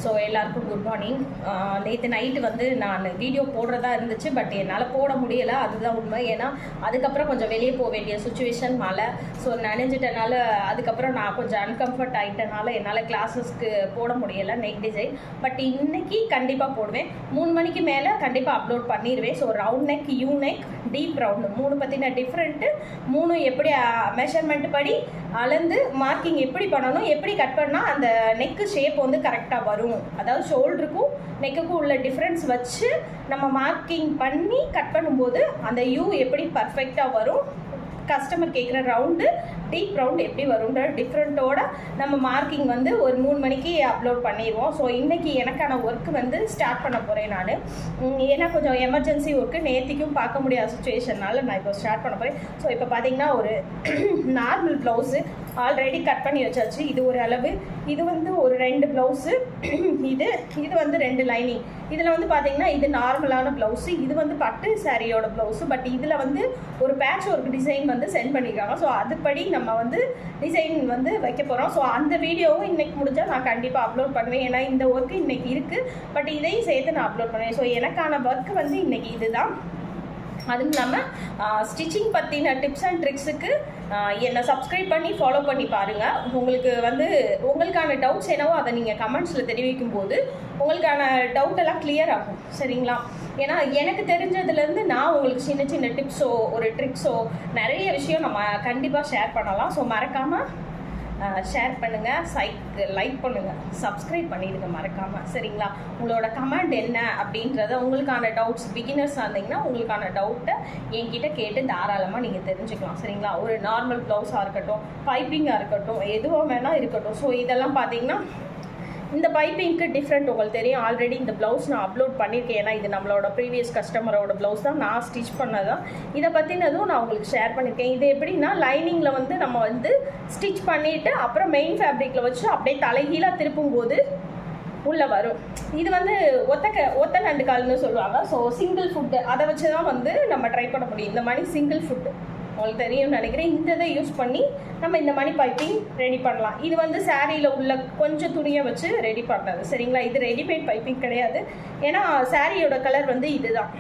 So எல்லாருக்கும் good morning. நேற்று night வந்து நான் வீடியோ போடுறதா இருந்துச்சு, பட் என்னால் போட முடியலை, அதுதான் உண்மை. ஏன்னா அதுக்கப்புறம் கொஞ்சம் வெளியே போக வேண்டிய சுச்சுவேஷன் மழை, ஸோ நனைஞ்சிட்டனால அதுக்கப்புறம் நான் கொஞ்சம் அன்கம்ஃபர்ட் ஆகிட்டனால என்னால் கிளாஸஸ்க்கு போட முடியலை நெக் டிசைன். பட் இன்னைக்கு கண்டிப்பாக போடுவேன். 3 மணிக்கு மேலே கண்டிப்பாக அப்லோட் பண்ணிடுவேன். So round neck, you neck, deep round 3 பற்றின டிஃப்ரெண்ட்டு, 3 எப்படி மெஷர்மெண்ட் படி அளந்து மார்க்கிங் எப்படி பண்ணணும், எப்படி கட் பண்ணால் அந்த நெக்கு ஷேப் வந்து கரெக்டாக வரும், அதாவது ஷோல்டருக்கும் நெக்குக்கும் உள்ள டிஃப்ரென்ஸ் வச்சு நம்ம மார்க்கிங் பண்ணி கட் பண்ணும்போது அந்த யூ எப்படி பர்ஃபெக்டாக வரும், கஸ்டமர் கேட்குற ரவுண்டு டீப் ரவுண்டு எப்படி வரும்ன்ற டிஃப்ரெண்ட்டோட நம்ம மார்க்கிங் வந்து ஒரு 3 மணிக்கு அப்லோட் பண்ணிடுவோம். ஸோ இன்றைக்கி எனக்கான ஒர்க்கு வந்து ஸ்டார்ட் பண்ண போகிறேன் நான். ஏன்னா கொஞ்சம் எமர்ஜென்சி ஒர்க்கு நேற்றுக்கும் பார்க்க முடியாத சுச்சுவேஷனால் நான் இப்போ ஸ்டார்ட் பண்ண போகிறேன். ஸோ இப்போ பார்த்திங்கன்னா ஒரு நார்மல் ப்ளவுஸு ஆல்ரெடி கட் பண்ணி வச்சாச்சு. இது ஒரு அளவு, இது வந்து ஒரு 2 ப்ளவுஸு, இது வந்து 2 லைனிங். இதில் வந்து பார்த்திங்கன்னா இது நார்மலான ப்ளவுஸு, இது வந்து பட்டு சாரியோட ப்ளவுஸு. பட் இதில் வந்து ஒரு பேட்ச் ஒர்க் டிசைன் வந்து சென்ட் பண்ணியிருக்காங்க. ஸோ அதுபடி நம்ம வந்து டிசைன் வந்து வைக்க போகிறோம். ஸோ அந்த வீடியோவும் இன்றைக்கி முடிஞ்சால் நான் கண்டிப்பாக அப்லோட் பண்ணுவேன். ஏன்னா இந்த ஒர்க்கு இன்றைக்கி இருக்குது, பட் இதையும் சேர்த்து நான் அப்லோட் பண்ணுவேன். ஸோ எனக்கான ஒர்க்கு வந்து இன்றைக்கி இதுதான். அதுவும் இல்லாமல் ஸ்டிச்சிங் பற்றின டிப்ஸ் அண்ட் ட்ரிக்ஸுக்கு என்னை சப்ஸ்கிரைப் பண்ணி ஃபாலோ பண்ணி பாருங்கள். உங்களுக்கு வந்து உங்களுக்கான டவுட்ஸ் என்னவோ அதை நீங்கள் கமெண்ட்ஸில் தெரிவிக்கும் போது உங்களுக்கான டவுட்டெல்லாம் கிளியர் ஆகும், சரிங்களா? ஏன்னா எனக்கு தெரிஞ்சதுலேருந்து நான் உங்களுக்கு சின்ன சின்ன டிப்ஸோ ஒரு ட்ரிக்ஸோ நிறைய விஷயம் நம்ம கண்டிப்பாக ஷேர் பண்ணலாம். ஸோ மறக்காமல் ஷேர் பண்ணுங்கள், லைக் பண்ணுங்கள், சப்ஸ்கிரைப் பண்ணிடுங்க மறக்காமல், சரிங்களா? உங்களோட கமெண்ட் என்ன அப்படின்றத, உங்களுக்கான டவுட்ஸ், பிகினர்ஸாக இருந்தீங்கன்னா உங்களுக்கான டவுட்டை என்கிட்ட கேட்டு தாராளமாக நீங்கள் தெரிஞ்சுக்கலாம், சரிங்களா? ஒரு நார்மல் ப்ளவுஸாக இருக்கட்டும், பைப்பிங்காக இருக்கட்டும், எதுவாக வேணால் இருக்கட்டும். ஸோ இதெல்லாம் பார்த்தீங்கன்னா இந்த பைப்பிங்க்கு டிஃப்ரெண்ட் உங்களுக்கு தெரியும். ஆல்ரெடி இந்த ப்ளவுஸ் நான் அப்லோட் பண்ணியிருக்கேன். ஏன்னா இது நம்மளோட ப்ரீவியஸ் கஸ்டமரோட ப்ளவுஸ் தான், நான் ஸ்டிச் பண்ணதான். இதை பற்றினதும் நான் உங்களுக்கு ஷேர் பண்ணியிருக்கேன். இது எப்படின்னா லைனிங்கில் வந்து நம்ம வந்து ஸ்டிச் பண்ணிவிட்டு அப்புறம் மெயின் ஃபேப்ரிக்கில் வச்சு அப்படியே தலைகீழாக திருப்பும்போது உள்ளே வரும். இது வந்து ஒத்த நண்டு கால்னு சொல்லுவாங்க. ஸோ சிங்கிள் ஃபுட்டு அதை வச்சு தான் வந்து நம்ம ட்ரை பண்ண முடியும். இந்த மாதிரி சிங்கிள் ஃபுட்டு உங்களுக்கு தெரியும்னு நினைக்கிறேன். இந்த இதை யூஸ் பண்ணி நம்ம இந்த மாதிரி பைப்பிங் ரெடி பண்ணலாம். இது வந்து சாரியில் உள்ள கொஞ்சம் துணியை வச்சு ரெடி பண்ணுறது, சரிங்களா? இது ரெடிமேட் பைப்பிங் கிடையாது. ஏன்னா சாரியோட கலர் வந்து இதுதான்,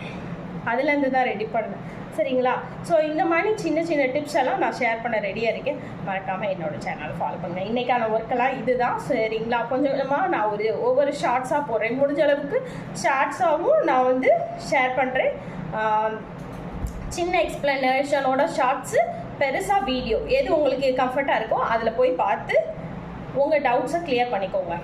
அதுலேருந்து தான் ரெடி பண்ணேன், சரிங்களா? ஸோ இந்த மாதிரி சின்ன சின்ன டிப்ஸ் எல்லாம் நான் ஷேர் பண்ண ரெடியாக இருக்கேன். மறக்காமல் என்னோடய சேனல் ஃபாலோ பண்ணுங்கள். இன்றைக்கான ஒர்க்கெல்லாம் இதுதான், சரிங்களா? கொஞ்சம் கொஞ்சமாக நான் ஒவ்வொரு ஷார்ட்ஸாக போடுறேன். முடிஞ்ச அளவுக்கு ஷார்ட்ஸாகவும் நான் வந்து ஷேர் பண்ணுறேன். சின்ன எக்ஸ்பிளனேஷனோட ஷார்ட்ஸு, பெருசாக வீடியோ, எது உங்களுக்கு கம்ஃபர்ட்டாக இருக்கோ அதில் போய் பார்த்து உங்கள் டவுட்ஸை கிளியர் பண்ணிக்கோங்க.